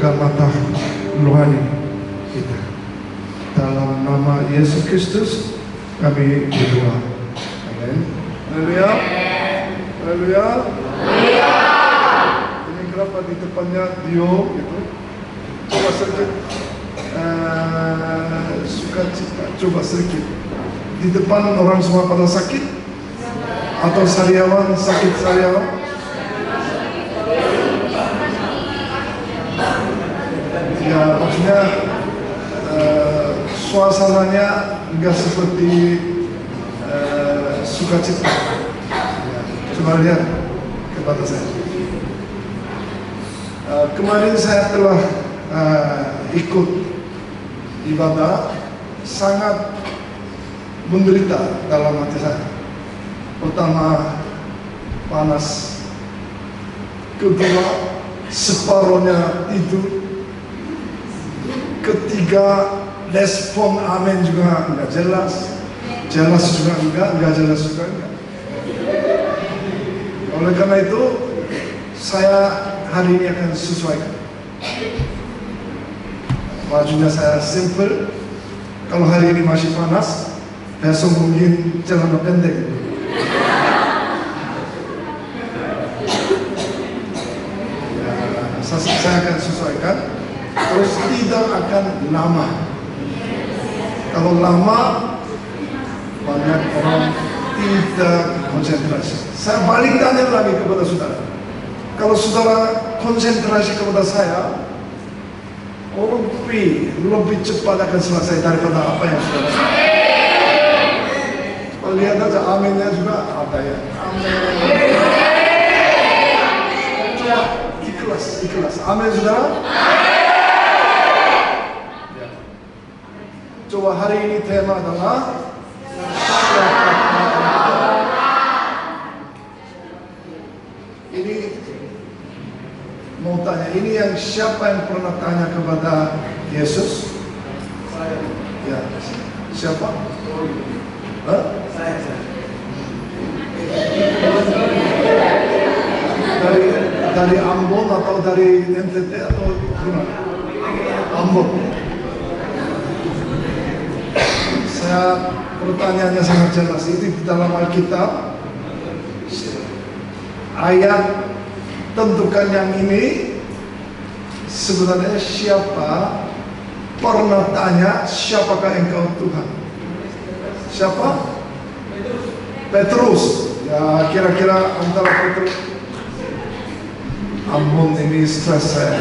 buka mata rohani kita. Dalam nama Yesus Kristus kami berdoa. Amin. Haleluya. Haleluya. Ini kenapa di depannya Dio gitu? Coba sedikit sukacita, coba sedikit. Di depan orang semua pada sakit? Atau sariawan sakit sariawan? Ya maksudnya suasananya enggak seperti sukacita. Ya, coba lihat kepada saya. Kemarin saya telah ikut ibadah, sangat menderita dalam hati saya. Pertama panas, kedua separuhnya tidur, ketiga respon amin juga enggak jelas, jelas juga enggak jelas juga enggak. Oleh karena itu saya hari ini akan sesuaikan. Bajunya saya simple. Kalau hari ini masih panas, besok mungkin celana pendek. Ya, saya akan sesuaikan. Terus tidak akan lama. Kalau lama, banyak orang tidak konsentrasi. Saya balik tanya lagi kepada saudara. Kalau saudara konsentrasi kepada saya, lebih cepat akan selesai daripada apa yang saudara lakukan. Kalau lihat aja aminnya juga ada ya. Amin. Coba ikhlas. Amin saudara. Ya. Coba hari ini tema adalah ini. Mau tanya, ini yang siapa yang pernah tanya kepada Yesus? Saya. Ya, siapa? Hah? Saya. Dari Ambon atau dari NTT atau gimana? Ambon. Saya pertanyaannya sangat jelas. Itu di dalam Alkitab ayat tentukan yang ini sebenarnya siapa pernah tanya siapakah engkau Tuhan? Siapa? Petrus. Ya kira-kira antara Petrus. Ampun ini stres saya.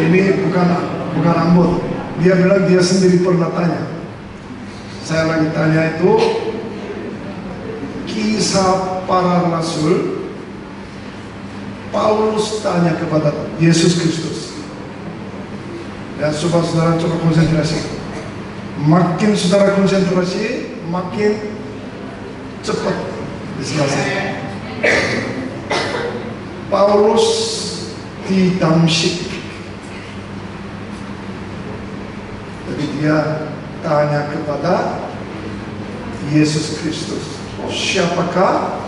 Ini bukan Ambon. Dia bilang dia sendiri pernah tanya. Saya lagi tanya itu Kisah Para Rasul. Paulus tanya kepada Yesus Kristus. Dan saudara coba konsentrasi. Makin saudara konsentrasi, makin cepat diselesaikan. Paulus di Damsyik. Jadi dia tanya kepada Yesus Kristus, siapakah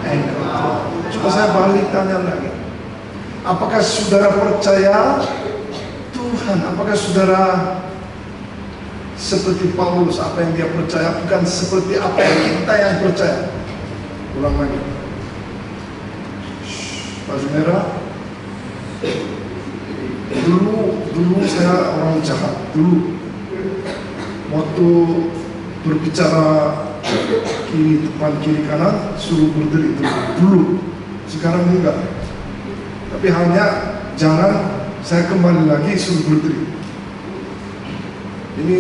engkau? Coba saya balik tanya lagi. Apakah saudara percaya Tuhan? Apakah saudara seperti Paulus, apa yang dia percaya bukan seperti apa yang kita yang percaya? Ulang lagi. Baju merah. Dulu saya orang jahat. Dulu waktu berbicara depan kiri kanan suruh berdiri dulu. Sekarang enggak. Tapi hanya jangan saya kembali lagi suruh berdiri. Ini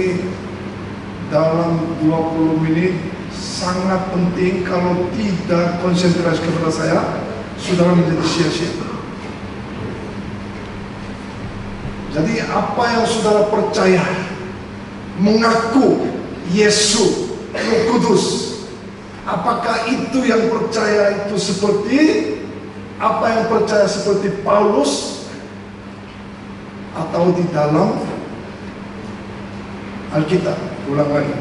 dalam 20 menit sangat penting. Kalau tidak konsentrasi kepada saya, saudara menjadi sia-sia. Jadi apa yang saudara percaya, mengaku Yesus, Roh Kudus, apakah itu yang percaya itu seperti apa yang percaya seperti Paulus atau di dalam Alkitab? Ulang lagi.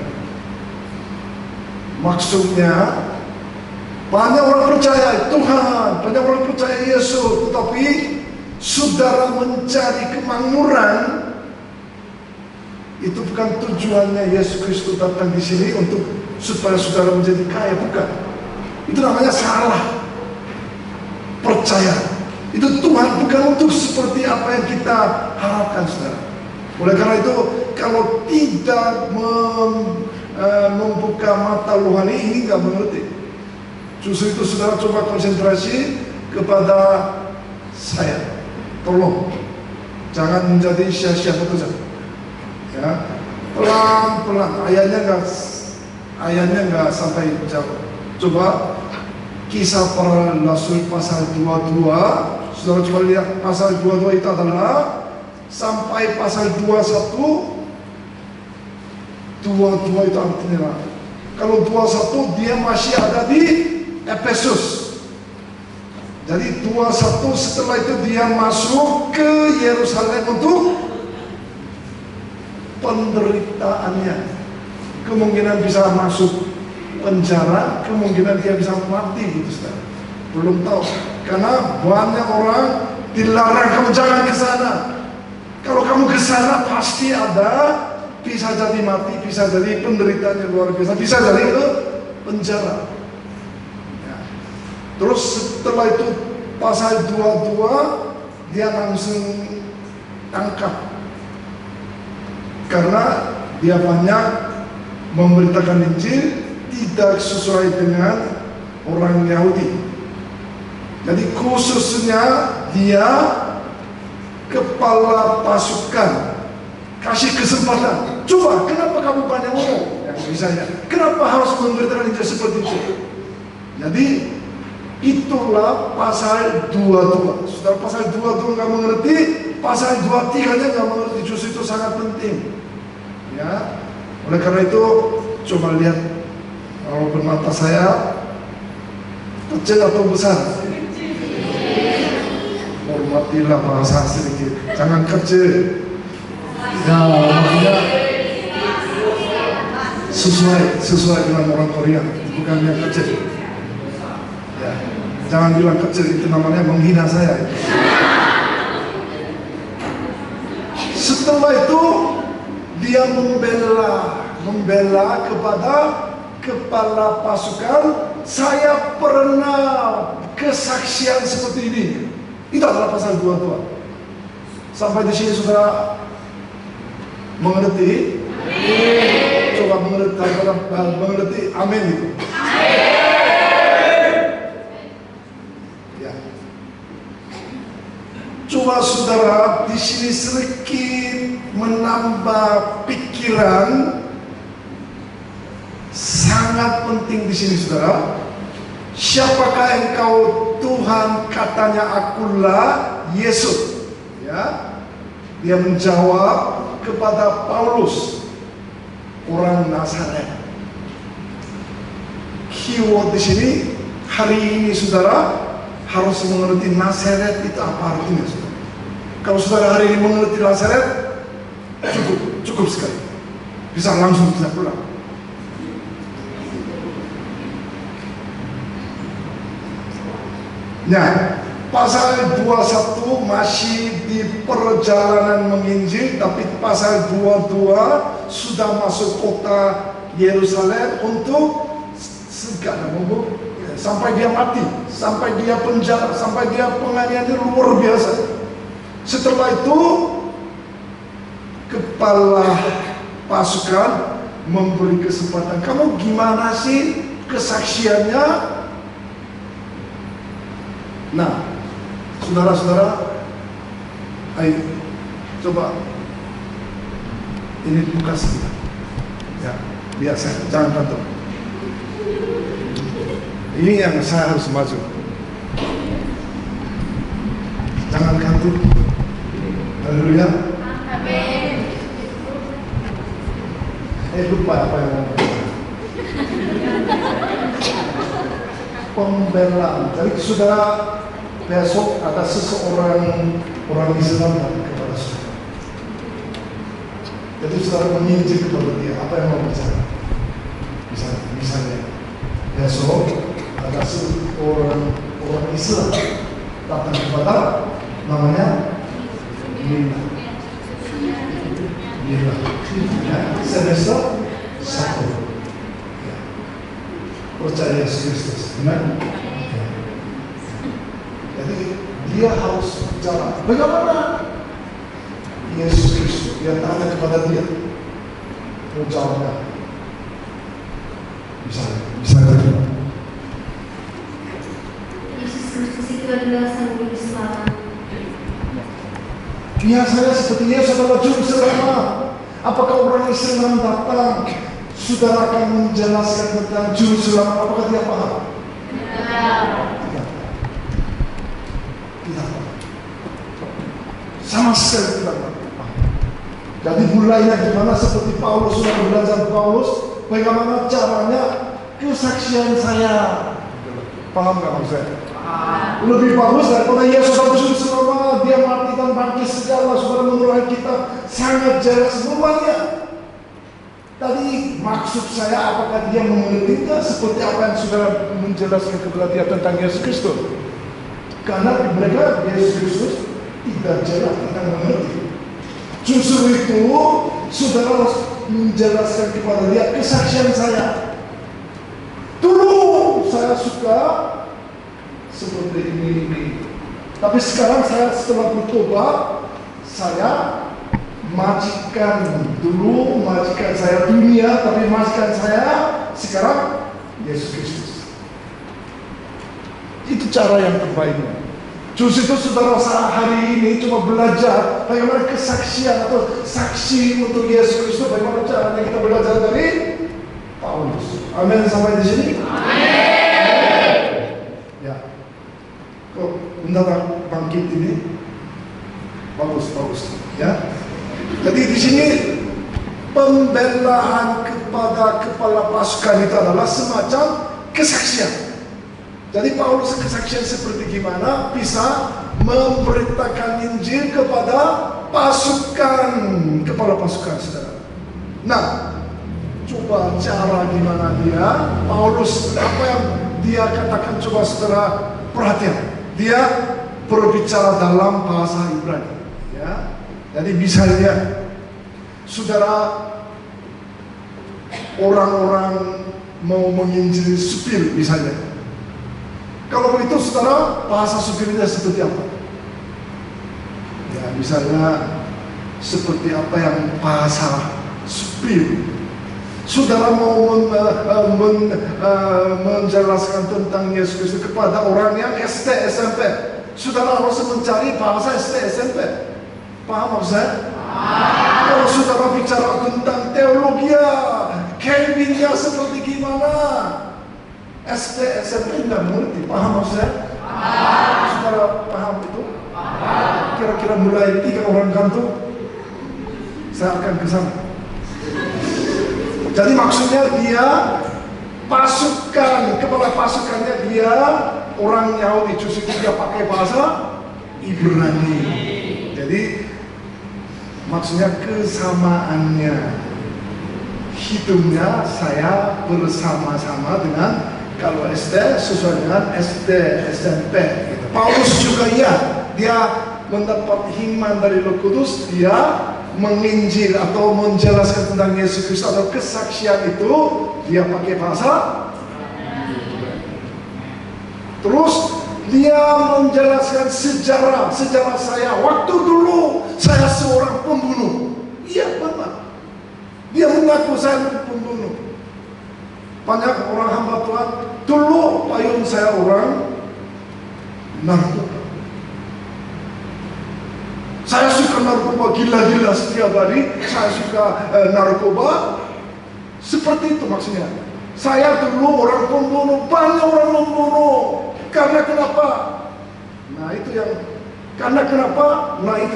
Maksudnya, banyak orang percaya Tuhan, banyak orang percaya Yesus, tetapi saudara mencari kemakmuran, itu bukan tujuannya Yesus Kristus datang di sini untuk supaya saudara menjadi kaya, bukan. Itu namanya salah percaya. Itu Tuhan bukan untuk seperti apa yang kita harapkan, saudara. Oleh karena itu, kalau tidak membuka mata rohani ini nggak mengerti. Justru itu saudara coba konsentrasi kepada saya. Tolong, jangan menjadi sia-sia bekerja. Ya, pelan-pelan. Ayatnya nggak sampai jauh. Coba Kisah Para Rasul pasal 22. Saudara coba lihat pasal 22 itu adalah sampai pasal 21. 22 itu artinya, kalau 21 dia masih ada di Efesus. Jadi 21 setelah itu dia masuk ke Yerusalem untuk penderitaannya. Kemungkinan bisa masuk penjara, kemungkinan dia bisa mati gitu, saudara. Belum tahu, karena banyak orang dilarang kamu jangan ke sana. Kalau kamu ke sana pasti ada, bisa jadi mati, bisa jadi penderitaan yang luar biasa, bisa jadi itu penjara. Ya. Terus setelah itu pasal 22 dia langsung tangkap karena dia banyak memberitakan Injil tidak sesuai dengan orang Yahudi. Jadi khususnya dia kepala pasukan kasih kesempatan. Coba, kenapa kamu banyak ngomong? Ya, misalnya, kenapa harus memberitakan Injil seperti itu? Jadi itulah pasal 22. Saudara pasal 22 nggak mengerti, pasal 23-nya nggak mengerti. Justru itu sangat penting. Ya, oleh karena itu coba lihat, walaupun mata saya kecil atau besar, hormatilah bahasa sedikit, jangan kecil. Ya, maksudnya sesuai dengan orang Korea, bukan yang kecil. Ya, jangan bilang kecil, itu namanya menghina saya. Setelah itu dia membela kepada kepala pasukan, saya pernah kesaksian seperti ini. Itu adalah pasal 22. Sampai di sini saudara mengerti? Coba mengerti, amin itu. Ya. Coba saudara di sini sedikit menambah pikiran. Sangat penting di sini saudara. Siapakah engkau Tuhan? Katanya, akulah Yesus. Ya. Dia menjawab kepada Paulus, orang Nazaret. Keyword di sini hari ini saudara harus mengerti Nazaret itu apa artinya, saudara. Kalau saudara hari ini mengerti Nazaret, cukup sekali, bisa langsung bisa pulang. Nah, pasal 21 masih di perjalanan menginjil, tapi pasal 22 sudah masuk kota Yerusalem untuk segala macam, sampai dia mati, sampai dia penjara, sampai dia penganiayaan luar biasa. Setelah itu kepala pasukan memberi kesempatan, kamu gimana sih kesaksiannya? Nah, saudara-saudara, ayo coba ini buka sebentar. Ya, biasa, jangan kantor. Ini yang saya harus maju. Jangan kantor. Haleluya. Amin. Lupa apa yang mau. Pembelaan. Jadi saudara, besok ada seseorang orang Islam kepada saudara. Jadi saudara menginjil kepada dia, apa yang mau bicara? Misalnya, besok ada seorang Islam datang kepada namanya Lila, ya, semester 1, ya. Percaya Yesus Kristus, benar? Ya. Jadi dia harus bicara, bagaimana Yesus Kristus? Dia tanya kepada dia, mau jawabnya. Bisa terima. Yesus Kristus itu adalah Sang Juru Selamat. Biasanya seperti Yesus adalah Juru Selamat. Apakah orang Islam datang, saudara akan menjelaskan tentang Juru Selamat? Apakah dia paham? Tidak. Sama sekali tidak paham. Jadi mulainya gimana, seperti Paulus sudah belajar bagaimana caranya kesaksian saya. Paham nggak maksud saya? Lebih bagus daripada Yesus Juru Selamat, dia mati dan bangkit segala, saudara, menurut kita sangat jelas semuanya. Tadi maksud saya, apakah dia mengertinya seperti apa yang saudara menjelaskan kepada dia tentang Yesus Kristus? Karena mereka Yesus Kristus tidak jelas, tidak mengerti. Justru itu saudara harus menjelaskan kepada dia kesaksian saya. Dulu saya suka seperti ini. Tapi sekarang saya setelah bertobat, saya majikan saya dunia, tapi majikan saya sekarang Yesus Kristus. Itu cara yang terbaiknya. Justru itu saudara hari ini cuma belajar bagaimana kesaksian atau saksi untuk Yesus Kristus, bagaimana caranya kita belajar dari Paulus. Amin, sampai di sini. Amin. Ya, kok bentar bangkit ini bagus, ya. Jadi di sini pembelaan kepada kepala pasukan itu adalah semacam kesaksian. Jadi Paulus kesaksian seperti gimana bisa memberitakan Injil kepada kepala pasukan, saudara. Nah, coba cara gimana dia, Paulus, apa yang dia katakan, coba saudara perhatian. Dia berbicara dalam bahasa Ibrani, ya. Jadi misalnya, saudara, orang-orang mau menginjili supir misalnya. Kalau begitu saudara, bahasa supirnya seperti apa? Ya, misalnya seperti apa yang bahasa supir. Saudara mau menjelaskan tentang Yesus Kristus kepada orang yang SD SMP, saudara harus mencari bahasa SD SMP. Paham maksud saya? Kalau saudara bicara tentang teologi, Calvinnya seperti gimana, SD SMP tidak mengerti. Paham maksud saya? Saudara paham itu? Kira-kira mulai 3 orang kantor, saya akan ke sana. Jadi maksudnya dia kepala pasukannya dia orang Yahudi, justru dia pakai bahasa Ibrani. Jadi maksudnya kesamaannya, hidupnya saya bersama-sama dengan, kalau SD sesuai dengan SD SMP gitu. Paulus juga dia mendapat hikmat dari Roh Kudus, dia menginjil atau menjelaskan tentang Yesus Kristus atau kesaksian itu dia pakai bahasa. Terus dia menjelaskan sejarah saya. Waktu dulu saya seorang pembunuh. Iya benar. Dia mengaku saya pembunuh. Banyak orang hamba Tuhan, dulu payung saya orang narkoba. Saya suka narkoba gila-gila setiap hari. Saya suka narkoba. Seperti itu maksudnya. Saya dulu orang pembunuh, banyak orang membunuh. Karena kenapa? Nah itu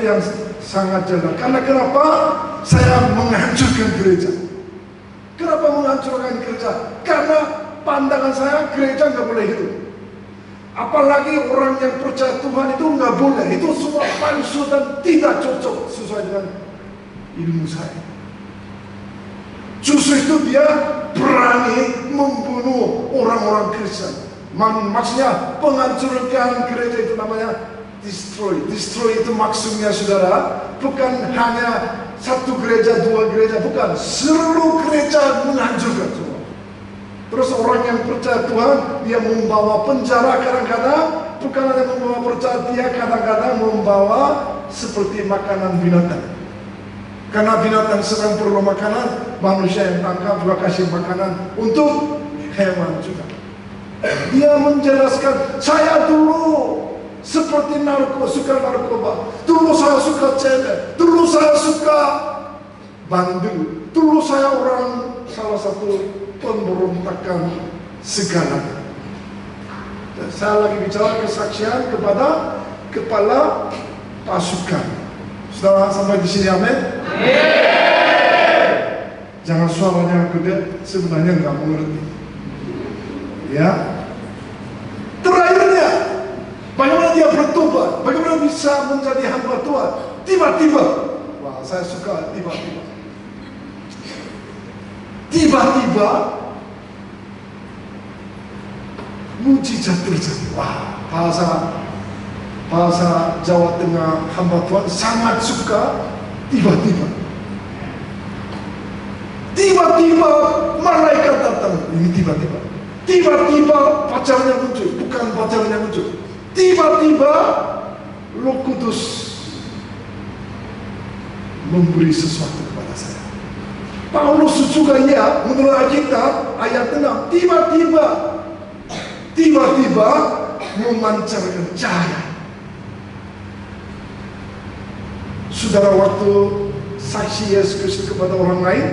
yang sangat jelas. Karena kenapa? Saya menghancurkan gereja. Kenapa menghancurkan gereja? Karena pandangan saya gereja nggak boleh hidup. Apalagi orang yang percaya Tuhan itu nggak boleh. Itu semua palsu dan tidak cocok sesuai dengan ilmu saya. Justru itu dia berani membunuh orang-orang Kristen. Maksudnya penghancurkan gereja itu namanya destroy. Destroy itu maksudnya saudara, bukan hanya satu gereja, dua gereja, bukan. Seluruh gereja menghancurkan semua. Terus orang yang percaya Tuhan, dia membawa penjara kadang-kadang, bukan hanya membawa percaya, dia kadang-kadang membawa seperti makanan binatang. Karena binatang sedang perlu makanan, manusia yang tangkap juga kasih makanan untuk hewan juga. Dia menjelaskan, saya dulu seperti suka narkoba, dulu saya suka cewek, dulu saya suka bandel, dulu saya salah satu pemberontakan segala. Dan saya lagi bicara kesaksian kepada kepala pasukan. Saudara sampai di sini, amin? Jangan suaranya gede, sebenarnya nggak mengerti. Ya. Terakhirnya, bagaimana dia bertobat? Bagaimana bisa menjadi hamba Tuhan? Tiba-tiba, wah saya suka tiba-tiba. Tiba-tiba, mujizat terjadi. Wah, bahasa Jawa Tengah hamba Tuhan sangat suka tiba-tiba. Tiba-tiba malaikat datang. Ini tiba-tiba. Tiba-tiba pacarnya muncul. Bukan pacarnya muncul. Tiba-tiba Roh Kudus memberi sesuatu kepada saya. Paulus juga ya, menurut Alkitab ayat 6. Tiba-tiba memancarkan cahaya. Saudara, waktu saksi Yesus Kristus kepada orang lain,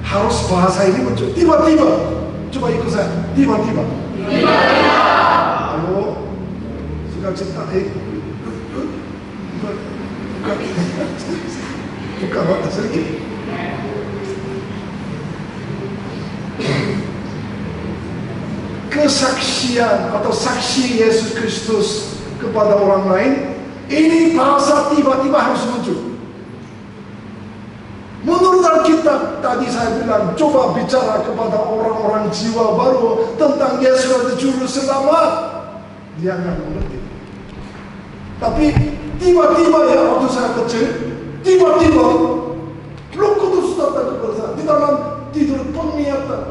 harus bahasa ini muncul. Tiba-tiba. Coba ikut saya. Tiba-tiba. Halo. Suka cerita. Buka mata sedikit. Kesaksian atau saksi Yesus Kristus kepada orang lain, ini bahasa tiba-tiba harus muncul. Menurut Alkitab, tadi saya bilang, coba bicara kepada orang-orang jiwa baru tentang Yesus adalah juru selamat. Dia nggak mengerti. Tapi tiba-tiba ya, waktu saya kecil, tiba-tiba Roh Kudus datang kepada saya di dalam tidur penglihatan.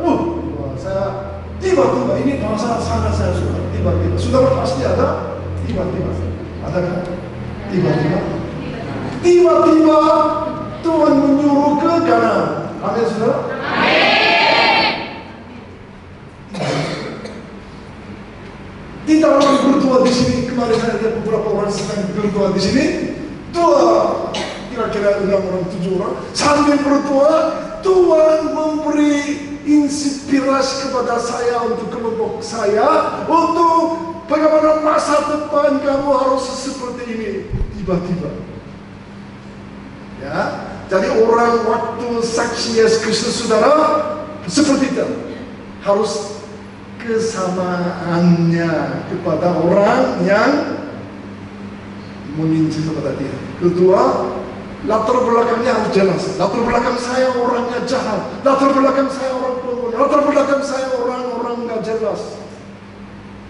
Saya tiba-tiba, ini bahasa sangat saya suka. Tiba-tiba, saudara pasti ada tiba-tiba. Ada kan? Tiba-tiba. Tiba-tiba Tuhan menyuruh ke kanan. Amin, saudara? Amin. Di dalam berdua di sini, kemarin saya lihat beberapa orang sedang berdua di sini. Dua, kira-kira 6 orang, 7 orang. Sambil berdua, Tuhan memberi inspirasi kepada saya untuk kelompok saya, untuk bagaimana masa depan kamu harus seperti ini. Tiba-tiba. Ya, jadi orang waktu saksi Yesus Kristus, saudara, seperti itu. Harus kesamaannya kepada orang yang menginjil kepada dia. Kedua, latar belakangnya harus jelas. Latar belakang saya orangnya jahat. Latar belakang saya orang pembunuh. Latar belakang saya orang-orang nggak jelas.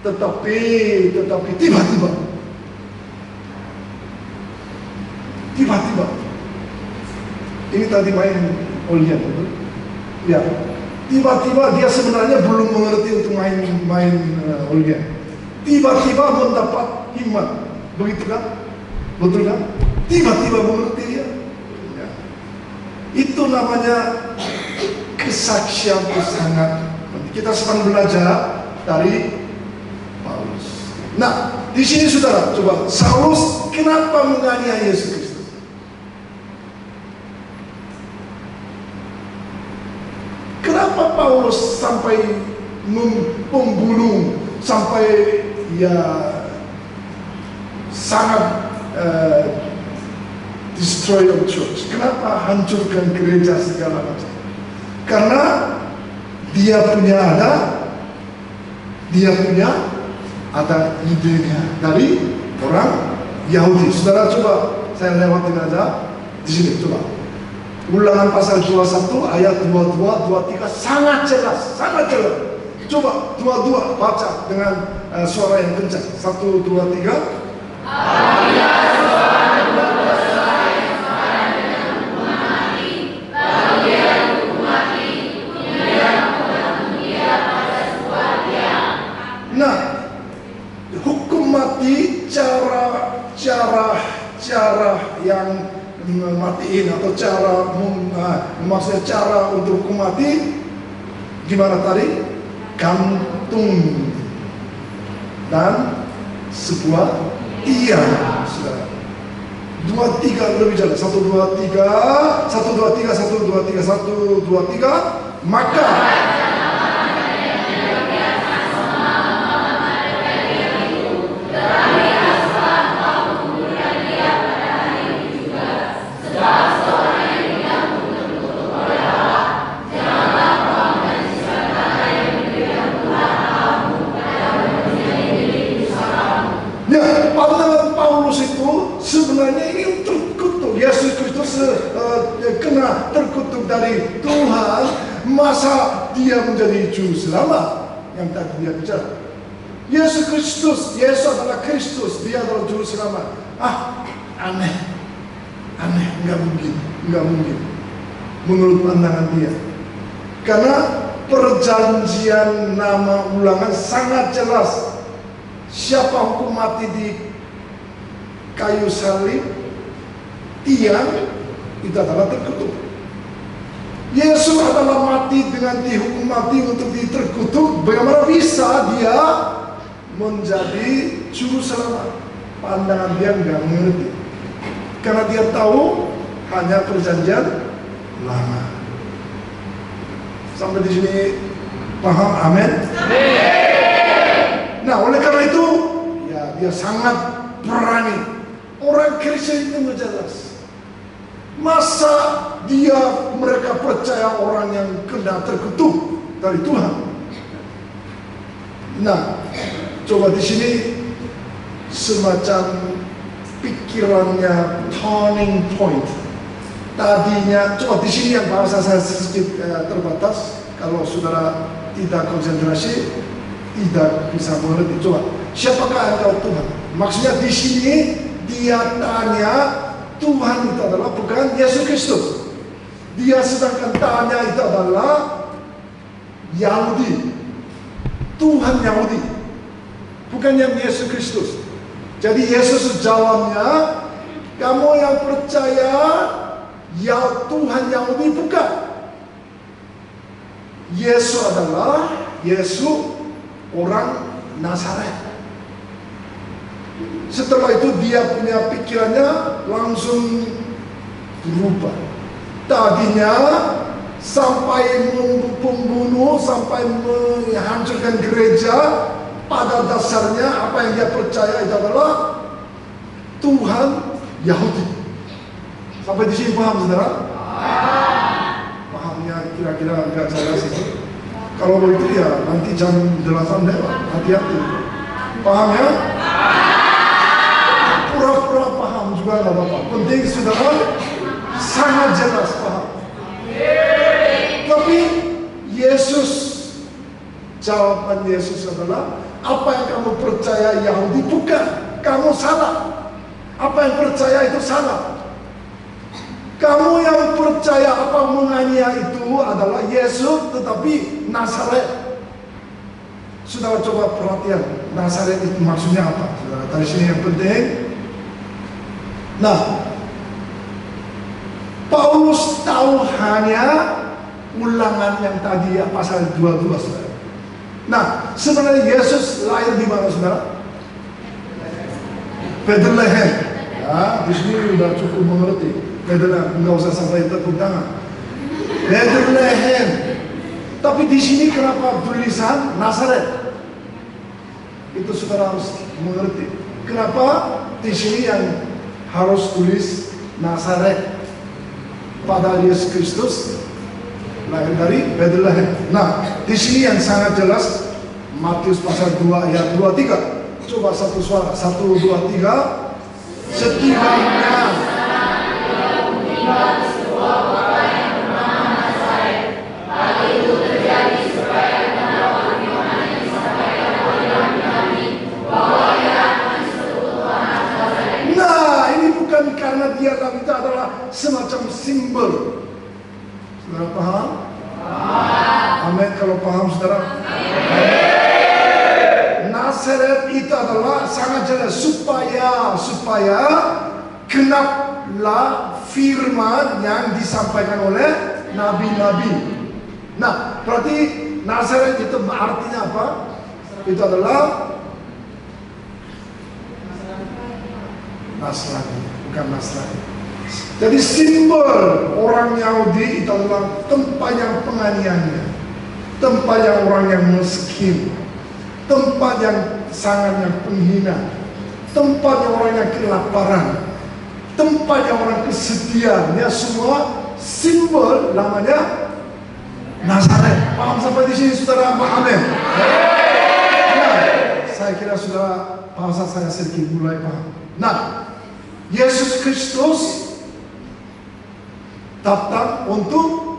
Tetapi tiba-tiba, ini tadi main Olian, betul? Ya, tiba-tiba dia sebenarnya belum mengerti untuk main Olian. Tiba-tiba mendapat hikmat, begitu kan? Betul kan? Tiba-tiba mengerti dia. Ya. Itu namanya kesaksian sangat penting. Kita sedang belajar dari Paulus. Nah, di sini saudara, coba Saulus kenapa menganiaya Yesus Kristus? Kenapa Paulus sampai membunuh, sampai ya sangat destroy the church? Kenapa hancurkan gereja segala macam? Karena dia punya idenya dari orang Yahudi. Saudara, coba saya lewatin aja di sini, coba Ulangan pasal 21 ayat 22, 23 sangat jelas, sangat jelas. Coba 22 baca dengan suara yang kencang. 1, 2, 3. Nah, hukum mati cara yang matiin atau maksudnya cara untuk hukum mati gimana tadi? Gantung dan sebuah tiang, saudara. 2, 3 lebih jelas. 1, 2, 3, 1, 2, 3, 1, 2, 3, 1, 2, 3. Maka sebenarnya ini terkutuk. Yesus Kristus kena terkutuk dari Tuhan. Masa dia menjadi juru selamat? Yang tadi dia bicara Yesus Kristus, Yesus adalah Kristus, dia adalah juru selamat. Aneh, nggak mungkin menurut pandangan dia. Karena perjanjian nama Ulangan sangat jelas. Siapa hukum mati di kayu salib, tiang, itu adalah terkutuk. Yesus adalah mati dengan dihukum mati untuk diterkutuk. Bagaimana bisa dia menjadi juru selamat? Pandangan dia nggak mengerti. Karena dia tahu hanya perjanjian lama. Sampai di sini paham? Amin. Nah, oleh karena itu, ya dia sangat berani. Orang Kristen itu nggak jelas. Masa mereka percaya orang yang kena terkutuk dari Tuhan? Nah, coba di sini semacam pikirannya turning point. Tadinya, coba di sini yang bahasa saya sedikit terbatas. Kalau saudara tidak konsentrasi, tidak bisa mengerti. Coba, siapakah engkau Tuhan? Maksudnya di sini dia tanya Tuhan itu adalah bukan Yesus Kristus. Dia sedangkan tanya itu adalah Yahudi, Tuhan Yahudi, bukan yang Yesus Kristus. Jadi Yesus jawabnya, kamu yang percaya ya Tuhan Yahudi bukan. Yesus adalah Yesus orang Nazaret. Setelah itu dia punya pikirannya langsung berubah. Tadinya sampai membunuh, sampai menghancurkan gereja, pada dasarnya apa yang dia percaya itu adalah Tuhan Yahudi. Sampai di sini paham, saudara? Pahamnya kira-kira agak jelas itu. Kalau begitu ya nanti jam 8 lewat, hati-hati. Paham ya? Pura-pura paham juga nggak apa-apa. Penting saudara sangat jelas paham. Tapi Yesus, jawaban Yesus adalah, apa yang kamu percaya Yahudi bukan, kamu salah. Apa yang percaya itu salah. Kamu yang percaya apa menganiaya itu adalah Yesus, tetapi Nazaret. Saudara coba perhatian, Nazaret itu maksudnya apa? Saudara, dari sini yang penting. Nah, Paulus tahu hanya Ulangan yang tadi pasal 22, saudara. Nah, sebenarnya Yesus lahir di mana, saudara? Bethlehem. Ya, di sini sudah cukup mengerti. Bethlehem, nggak usah sampai tepuk tangan. Bethlehem. Tapi di sini kenapa tulisan Nazaret? Itu saudara harus mengerti. Kenapa di sini yang harus tulis Nazaret? Padahal Yesus Kristus lahir dari Bethlehem. Nah, di sini yang sangat jelas Matius pasal 2 ayat 23. Coba satu suara, 1, 2, 3. Setibanya karena dia Nabi itu adalah semacam simbol. Saudara paham? Amin. Kalau paham saudara? Nazaret itu adalah sangat jelas supaya genaplah firman yang disampaikan oleh nabi-nabi. Nah, berarti Nazaret itu artinya apa? Itu adalah Nasrani, bukan Nasrani. Jadi simbol orang Yahudi itu adalah tempat yang penganiayaan, tempat yang orang yang miskin, tempat yang sangat yang penghina, tempat yang orang yang kelaparan, tempat yang orang kesedihan. Ya, semua simbol namanya Nazaret. Paham sampai di sini saudara? Amin. Nah, saya kira sudah bahasa saya sedikit mulai paham. Nah, Yesus Kristus datang untuk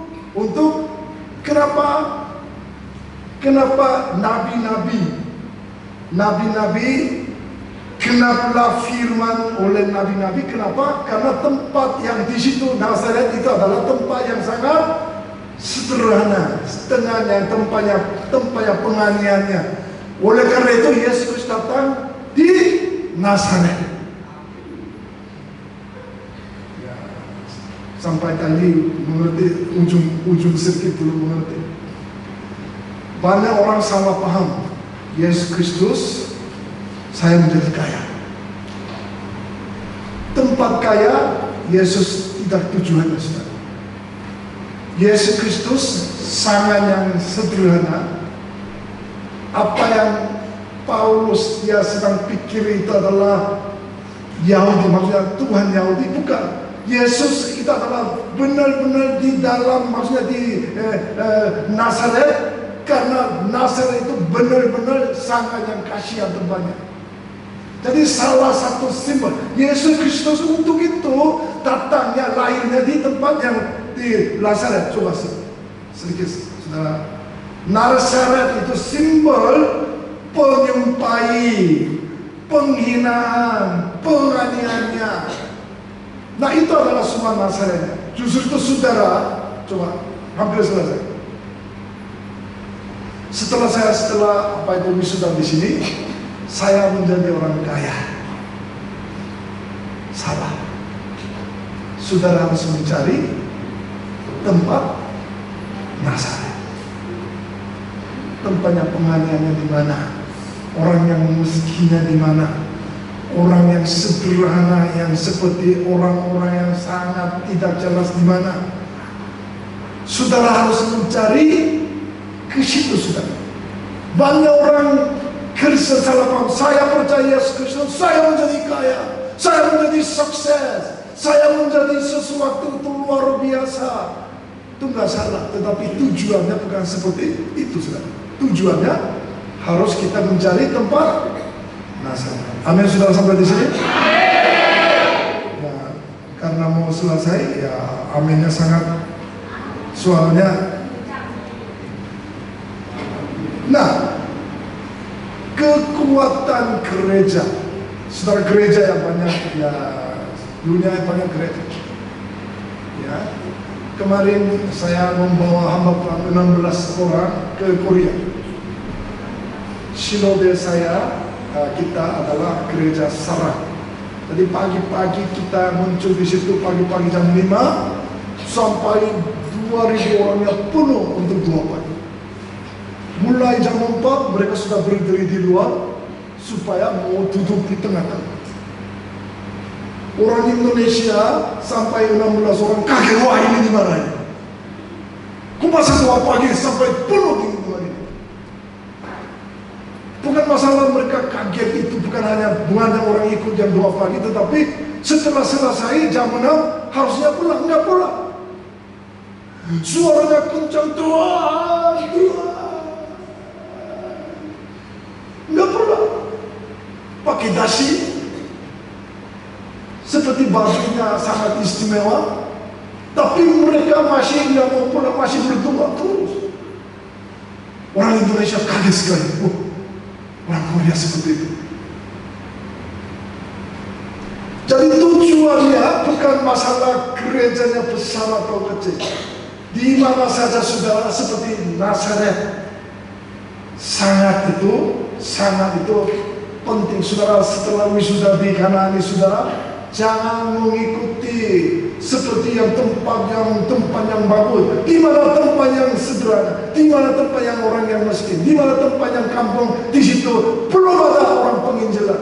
kenapa nabi-nabi genaplah firman oleh nabi-nabi. Kenapa? Karena tempat yang di situ Nazaret itu adalah tempat yang sangat sederhana, setengahnya tempat yang penganiayaannya. Oleh karena itu Yesus datang di Nazaret. Ya, sampai tadi mengerti ujung sedikit dulu mengerti. Banyak orang salah paham. Yesus Kristus saya menjadi kaya. Tempat kaya Yesus tidak tujuannya saudara. Yesus Kristus sangat yang sederhana. Apa yang Paulus dia sedang pikir itu adalah Yahudi, maksudnya Tuhan Yahudi, bukan. Yesus itu adalah benar-benar di dalam, maksudnya di Nazaret, karena Nazaret itu benar-benar sangat yang kasihan tempatnya. Jadi salah satu simbol Yesus Kristus untuk itu datangnya, lahirnya di tempat yang di Nazaret. Coba sedikit saudara. Nazaret itu simbol penyumpai, penghinaan, penganiayaan. Nah, itu adalah semua Nazaret. Justru itu saudara, coba hampir selesai. Setelah apa itu wisuda di sini, saya menjadi orang kaya. Salah. Saudara harus mencari tempat Nazaret. Tempatnya penganiayaannya di mana? Orang yang miskinnya di mana? Orang yang sederhana, yang seperti orang-orang yang sangat tidak jelas di mana? Saudara harus mencari ke situ, saudara. Banyak orang Kristen salah paham. Saya percaya Yesus Kristus, saya menjadi kaya, saya menjadi sukses, saya menjadi sesuatu itu luar biasa. Itu nggak salah, tetapi tujuannya bukan seperti itu, saudara. Tujuannya harus kita mencari tempat Nazaret. Amin, saudara sampai di sini. Ya, karena mau selesai, ya aminnya sangat suaranya. Nah, kekuatan gereja, saudara, gereja yang banyak, ya dunia yang banyak gereja. Ya, kemarin saya membawa hamba Tuhan 16 orang ke Korea. Sinode kita adalah gereja Sarang. Jadi pagi-pagi kita muncul di situ, pagi-pagi jam 5 sampai 2.000 orangnya penuh untuk 2 pagi. Mulai jam 4 mereka sudah berdiri di luar supaya mau duduk di tengah-tengah. Orang Indonesia sampai 16 orang kaget, wah ini dimarahin. Kok masa 2 pagi sampai penuh di luar ini? Bukan masalah mereka kaget, itu bukan hanya orang ikut jam 2 pagi, tetapi setelah selesai jam 6 harusnya pulang, nggak pulang. Suaranya kencang, Tuhan, nggak pulang. Pakai dasi, seperti bajunya sangat istimewa, tapi mereka masih nggak mau pulang, masih berdoa terus. Orang Indonesia kaget sekali. Orang Korea seperti itu. Jadi tujuan tujuannya bukan masalah gerejanya besar atau kecil. Di mana saja saudara, seperti Nazaret, sangat itu penting. Saudara, setelah wisuda di Kanaan ini, saudara, jangan mengikuti seperti yang tempat yang bagus. Di mana tempat yang sederhana, di mana tempat yang orang yang miskin, di mana tempat yang kampung, di situ belum ada orang penginjilan.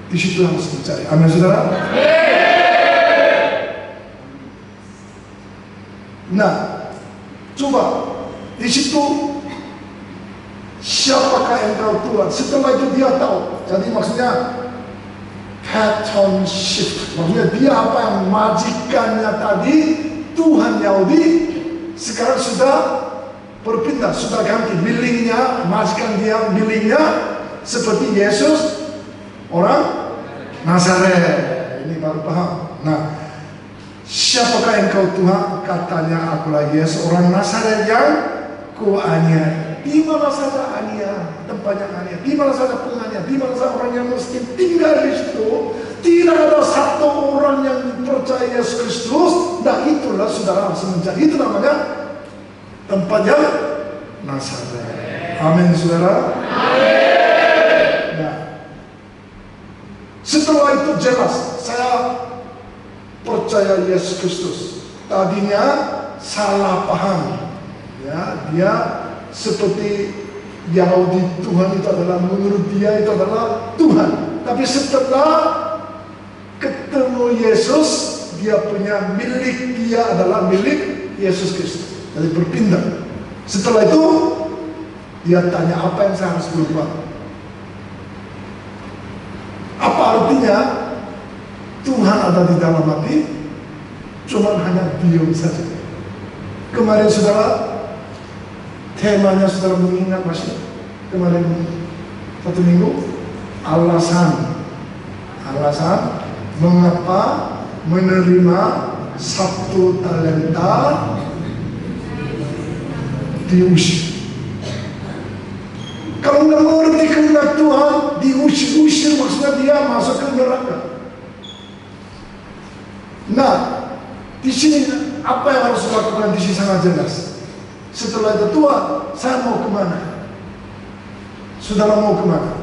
Di situ harus dicari. Amin, saudara. Nah, coba di situ siapakah engkau Tuhan? Setelah itu dia tahu. Jadi maksudnya pattern shift. Maksudnya dia apa yang majikannya tadi Tuhan Yahudi sekarang sudah berpindah, sudah ganti billingnya, majikan dia billingnya seperti Yesus orang Nazaret. Ini baru paham. Nah, siapakah engkau Tuhan? Katanya, akulah Yesus orang Nazaret yang kuaniaya. Di mana saja aniaya, tempat yang aniaya, di mana saja penganiaya, di mana saja orang yang miskin tinggal di situ, tidak ada satu orang yang percaya Yesus Kristus. Nah, itulah saudara harus mencari. Itu namanya tempatnya Nazaret. Amin, saudara. Nah, setelah itu jelas saya percaya Yesus Kristus. Tadinya salah paham, ya, dia seperti Yahudi, Tuhan itu adalah, menurut dia itu adalah Tuhan. Tapi setelah ketemu Yesus, dia punya milik, dia adalah milik Yesus Kristus. Jadi berpindah. Setelah itu dia tanya, apa yang saya harus berubah? Apa artinya Tuhan ada di dalam hati? Cuma hanya diam saja. Kemarin saudara, temanya saudara mengingat masih kemarin satu minggu, alasan mengapa menerima 1 talenta diusir. Kalau nggak mengerti kehendak Tuhan, diusir maksudnya dia masuk ke neraka. Nah, di sini apa yang harus dilakukan di sini sangat jelas. Setelah itu, Tuhan, saya mau kemana? Saudara mau kemana?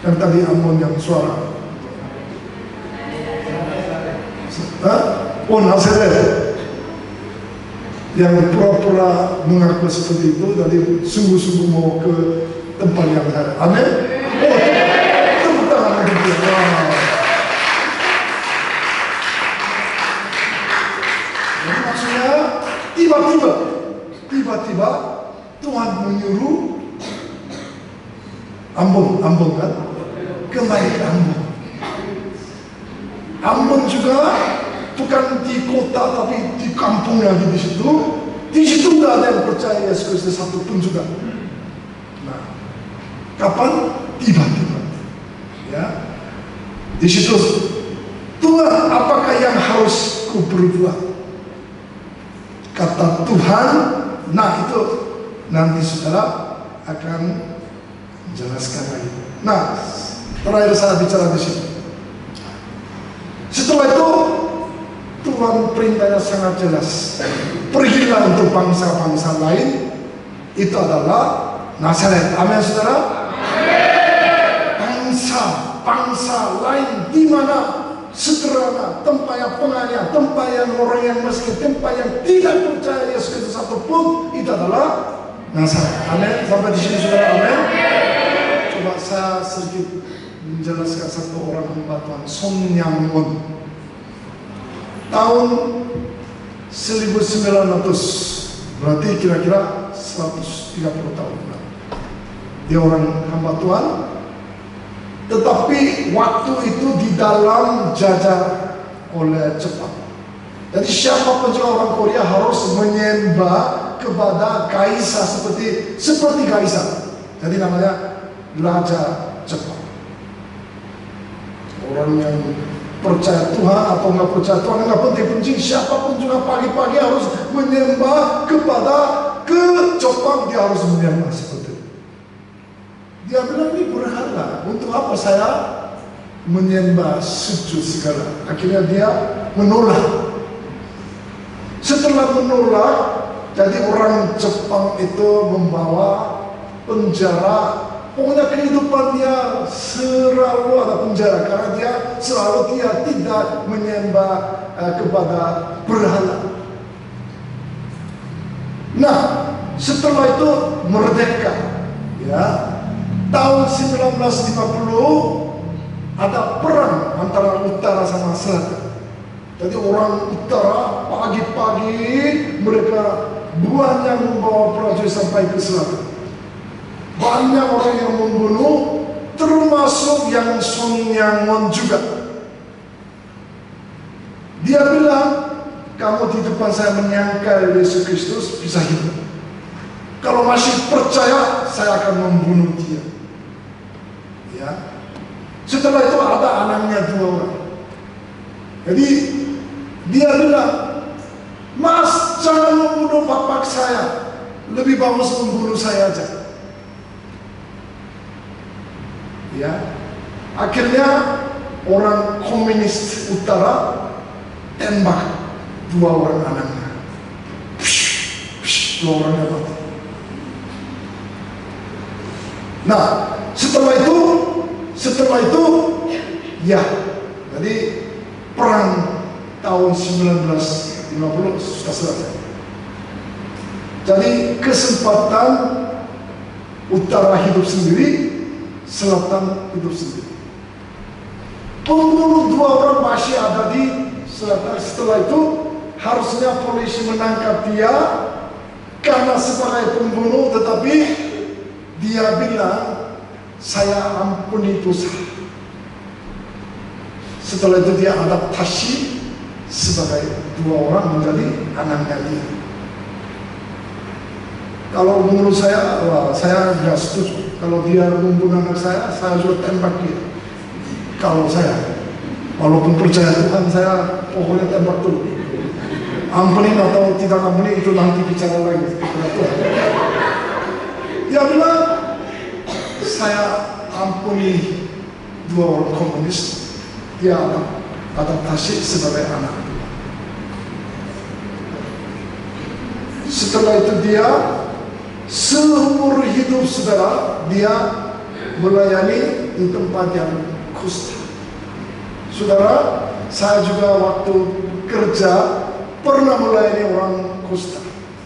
Yang tadi Amon yang suara. Oh, Nazaret. Yang pura-pura mengaku seperti itu, tadi sungguh-sungguh mau ke tempat yang ada. Amin. Oh, tepuk tangan untuk dia. Jadi maksudnya tiba-tiba Tuhan menyuruh Ambon kan, kembali ke Ambon. Ambon juga bukan di kota tapi di kampung lagi di situ. Di situ nggak ada yang percaya Yesus Kristus satu pun juga. Nah, kapan? Tiba-tiba, ya. Di situ, Tuhan, apakah yang harus ku berbuat? Kata Tuhan, nah itu nanti saudara akan menjelaskan lagi. Nah, terakhir saya bicara di sini. Setelah itu Tuhan perintahnya sangat jelas. Pergilah untuk bangsa-bangsa lain. Itu adalah Nazaret. Amin, saudara. Bangsa lain di mana sederhana, tempat yang penganiaya, tempat yang orang yang miskin, tempat yang tidak percaya Yesus Kristus satupun, itu adalah Nazaret. Amin. Sampai di sini saudara. Amin. Coba saya sedikit menjelaskan satu orang hamba Tuhan, Son Yang Won. Tahun 1900, berarti kira-kira 130 tahun. Dia orang hamba Tuhan. Tetapi waktu itu di dalam jajah oleh Jepang. Jadi siapapun juga orang Korea harus menyembah kepada kaisar seperti kaisar. Jadi namanya Raja Jepang. Orang yang percaya Tuhan atau nggak percaya Tuhan nggak penting. Siapapun juga pagi-pagi harus menyembah kepada Jepang. Dia harus menyembah seperti itu. Dia bilang, ini berhala. Untuk apa saya menyembah sujud segala. Akhirnya dia menolak. Setelah menolak, jadi orang Jepang itu membawa penjara. Pokoknya kehidupan dia selalu ada penjara karena dia selalu tidak menyembah kepada berhala. Nah, setelah itu merdeka, ya, tahun 1950 ada perang antara utara sama selatan. Jadi orang utara pagi-pagi mereka banyak membawa prajurit sampai ke selatan. Banyak orang yang membunuh, termasuk yang Sun Yangon juga. Dia bilang, kamu di depan saya menyangkal Yesus Kristus bisa hidup. Kalau masih percaya, saya akan membunuh dia. Ya. Setelah itu ada anaknya 2 orang. Jadi dia bilang, Mas, jangan membunuh bapak saya. Lebih bagus membunuh saya aja. Ya, akhirnya orang komunis utara tembak 2 orang anaknya. 2 orangnya mati. Nah, setelah itu, ya, jadi perang tahun 1950 sudah selesai. Jadi kesempatan utara hidup sendiri, selatan hidup sendiri. Pembunuh 2 orang masih ada di selatan. Setelah itu harusnya polisi menangkap dia karena sebagai pembunuh, tetapi dia bilang saya ampuni dosa. Setelah itu dia adaptasi sebagai 2 orang menjadi anaknya dia. Kalau menurut saya, saya nggak setuju. Kalau dia membunuh anak saya sudah tembak dia. Kalau saya, walaupun percaya Tuhan, saya pokoknya tembak dulu. Ampuni atau tidak ampuni itu nanti bicara lagi. Dia bilang, saya ampuni 2 orang komunis. Dia adaptasi sebagai anak. Setelah itu dia seumur hidup saudara, dia melayani di tempat yang kusta. Saudara, saya juga waktu kerja pernah melayani orang kusta.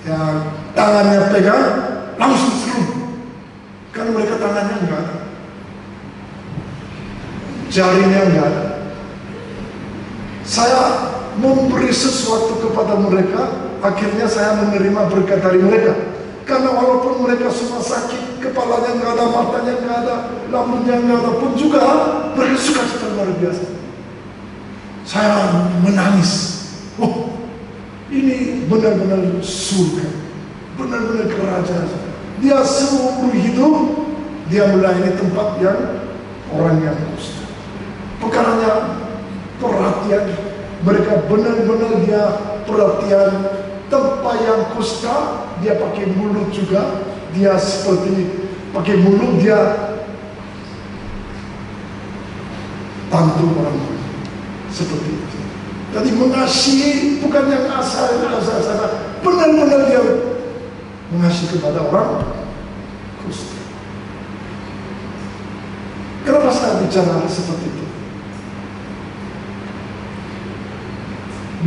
Yang tangannya pegang, langsung serem. Karena mereka tangannya enggak ada. Jarinya enggak ada. Saya memberi sesuatu kepada mereka, akhirnya saya menerima berkat dari mereka. Karena walaupun mereka semua sakit, kepalanya nggak ada, matanya nggak ada, lambungnya nggak ada pun juga, mereka suka luar biasa. Saya menangis. Oh, ini benar-benar surga, benar-benar kerajaan. Dia seumur hidup dia melayani tempat yang orang yang kusta. Perkaranya perhatian, mereka benar-benar dia perhatian. Tempat yang kusta, dia pakai mulut juga. Dia seperti pakai mulut, dia bantu orang seperti itu. Jadi mengasihi bukan yang asal, benar-benar dia mengasihi kepada orang kusta. Kenapa saya bicara seperti itu?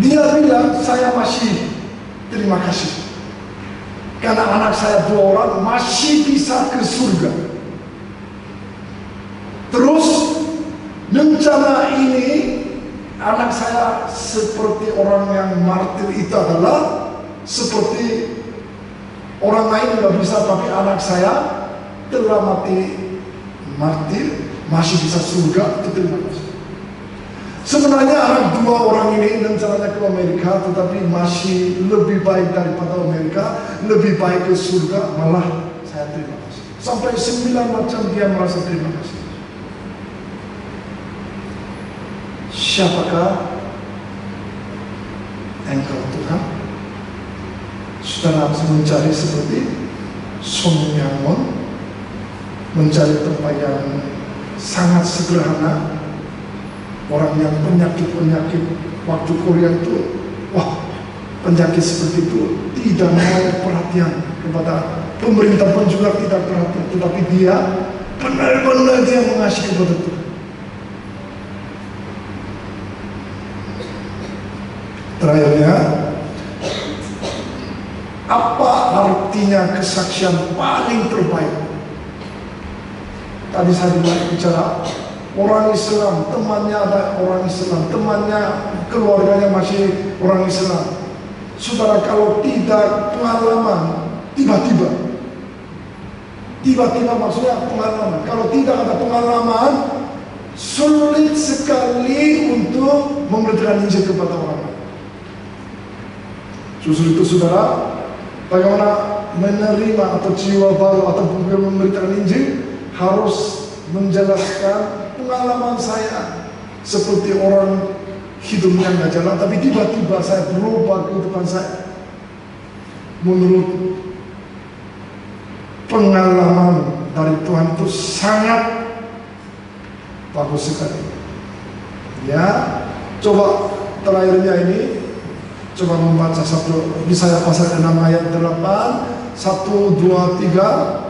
Dia bilang, saya masih terima kasih karena anak saya 2 orang masih bisa ke surga. Terus rencana ini, anak saya seperti orang yang martir itu adalah seperti orang lain nggak bisa, tapi anak saya telah mati martir masih bisa surga. Itu terima kasih. Sebenarnya anak 2 orang ini rencananya ke Amerika, tetapi masih lebih baik daripada Amerika, lebih baik ke surga, malah saya terima kasih. Sampai 9 macam dia merasa terima kasih. Siapakah engkau Tuhan? Saudara mencari seperti Sun Yangon, mencari tempat yang sangat sederhana, Orang yang penyakit-penyakit waktu Korea itu, wah, penyakit seperti itu tidak mau perhatian kepada pemerintah pun juga tidak perhatian, tetapi dia benar-benar dia mengasihi kepada Tuhan. Terakhirnya, apa artinya kesaksian paling terbaik? Tadi saya bicara orang Islam, temannya ada orang Islam, temannya, keluarganya masih orang Islam. Saudara, kalau tidak pengalaman, tiba-tiba maksudnya pengalaman. Kalau tidak ada pengalaman, sulit sekali untuk memberitakan Injil kepada orang lain. Justru itu saudara, bagaimana menerima atau jiwa baru atau memberitakan Injil, harus menjelaskan pengalaman saya. Seperti orang hidupnya nggak jalan, tapi tiba-tiba saya berubah kehidupan saya. Menurut pengalaman dari Tuhan itu sangat bagus sekali. Ya, coba terakhirnya ini, coba membaca satu Yesaya pasal 6 ayat 8, 1, 2, 3.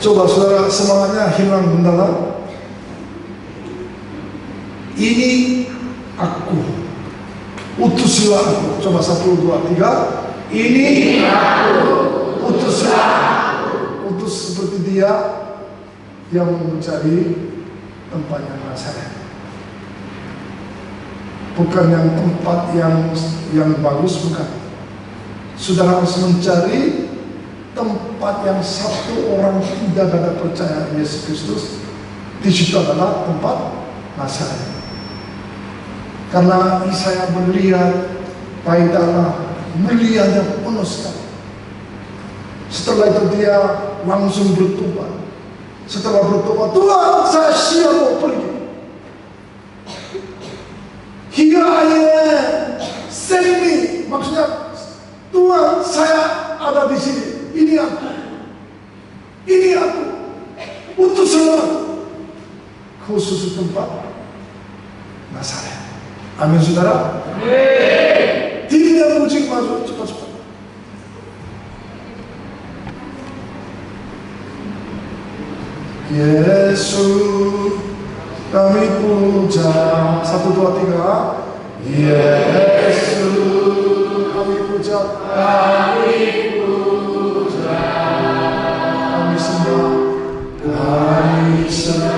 Coba saudara semangatnya hilang mendalam. Ini aku, utuslah aku. Coba 1, 2, 3. Ini aku, utuslah aku. Utus seperti dia yang mencari tempat yang Nazaret. Bukan yang tempat yang bagus, bukan. Saudara harus mencari tempat yang satu orang tidak ada percaya Yesus Kristus. Di situ adalah tempat Nazaret. Karena Yesaya melihat bait Allah, mulianya penuh sekali. Setelah itu dia langsung bertobat. Setelah bertobat, Tuhan, saya siap mau pergi. Here I am, send me. Maksudnya, Tuhan, saya ada di sini. Ini aku, utuslah khusus tempat Nazaret. Amin saudara. Tidak musik masuk cepat-cepat. Yesus kami puja. 1, 2, 3. Yesus kami puja. Kami sembah, kami sembah.